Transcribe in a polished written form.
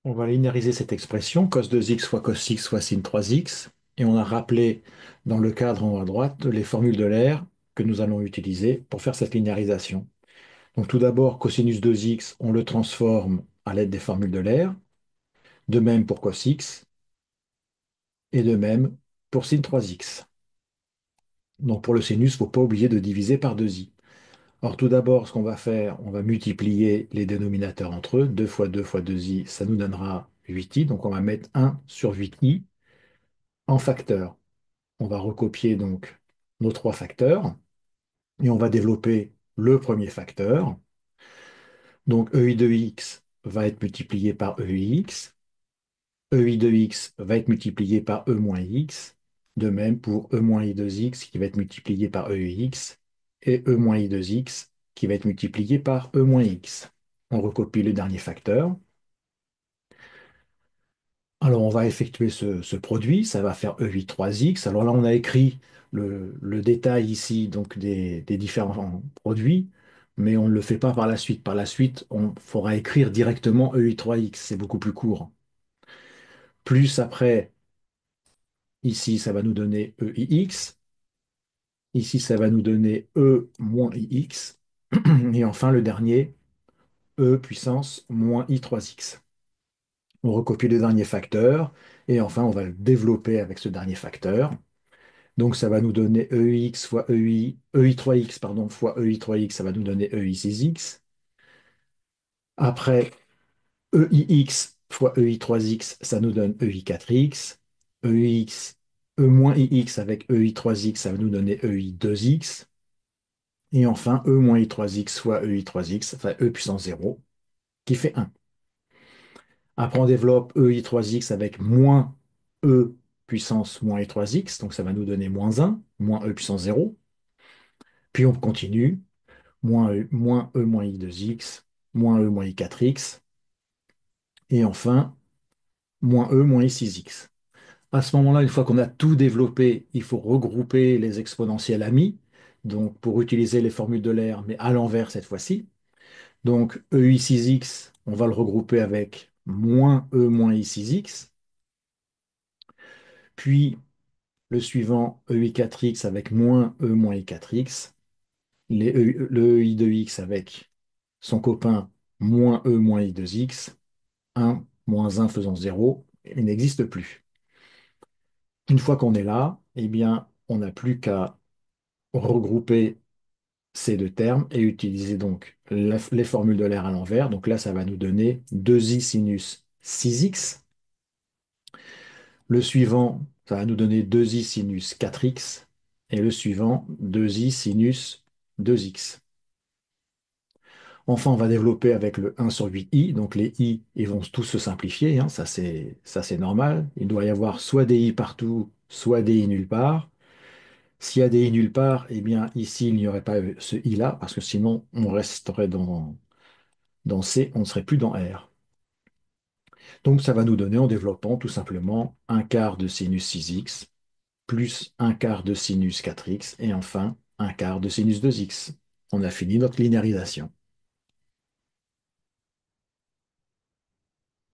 On va linéariser cette expression, cos 2x fois cos x fois sin 3x, et on a rappelé dans le cadre en haut à droite les formules de l'aire que nous allons utiliser pour faire cette linéarisation. Donc tout d'abord, cosinus 2x, on le transforme à l'aide des formules de l'aire, de même pour cos x, et de même pour sin 3x. Donc pour le sinus, il ne faut pas oublier de diviser par 2i. Alors tout d'abord, ce qu'on va faire, on va multiplier les dénominateurs entre eux. 2 fois 2 fois 2i, ça nous donnera 8i. Donc on va mettre 1 sur 8i en facteur. On va recopier donc nos trois facteurs et on va développer le premier facteur. Donc EI de x va être multiplié par EIx. EI de x va être multiplié par E moins x. De même pour E moins I 2x qui va être multiplié par EIx et E moins I 2x qui va être multiplié par E moins x. On recopie le dernier facteur. Alors, on va effectuer ce produit, ça va faire E8 3x. Alors là, on a écrit le détail ici donc des différents produits, mais on ne le fait pas par la suite. Par la suite, on faudra écrire directement E8 3x, c'est beaucoup plus court. Plus après, ici, ça va nous donner EIx. Ici, ça va nous donner E moins IX. Et enfin, le dernier, E puissance moins I3x. On recopie le dernier facteur, et enfin, on va le développer avec ce dernier facteur. Donc, ça va nous donner EIx fois EI3x, pardon, fois EI3x, ça va nous donner EI6x. Après, EIx fois EI3x, ça nous donne EI4x. EIx, E moins IX avec EI3x, ça va nous donner EI2x. Et enfin, E moins I3x fois EI3x, enfin E puissance 0, qui fait 1. Après, on développe EI3x avec moins E puissance moins I3x, donc ça va nous donner moins 1, moins E puissance 0. Puis on continue, moins E moins I2x, moins E moins I4x, et enfin, moins E moins I6x. À ce moment-là, une fois qu'on a tout développé, il faut regrouper les exponentielles amies, donc pour utiliser les formules de l'aire, mais à l'envers cette fois-ci. Donc EI6x, on va le regrouper avec moins E moins I6x, puis le suivant EI4x avec moins E moins I4x, le EI2x avec son copain moins E moins I2x, 1 moins 1 faisant 0, il n'existe plus. Une fois qu'on est là, eh bien, on n'a plus qu'à regrouper ces deux termes et utiliser donc les formules de l'air à l'envers. Donc là, ça va nous donner 2i sinus 6x. Le suivant, ça va nous donner 2i sinus 4x. Et le suivant, 2i sinus 2x. Enfin, on va développer avec le 1 sur 8i. Donc les i, ils vont tous se simplifier, hein. Ça, c'est normal. Il doit y avoir soit des i partout, soit des i nulle part. S'il y a des i nulle part, eh bien ici, il n'y aurait pas ce i-là, parce que sinon, on resterait dans C, on ne serait plus dans R. Donc ça va nous donner en développant tout simplement un quart de sinus 6x plus un quart de sinus 4x et enfin un quart de sinus 2x. On a fini notre linéarisation.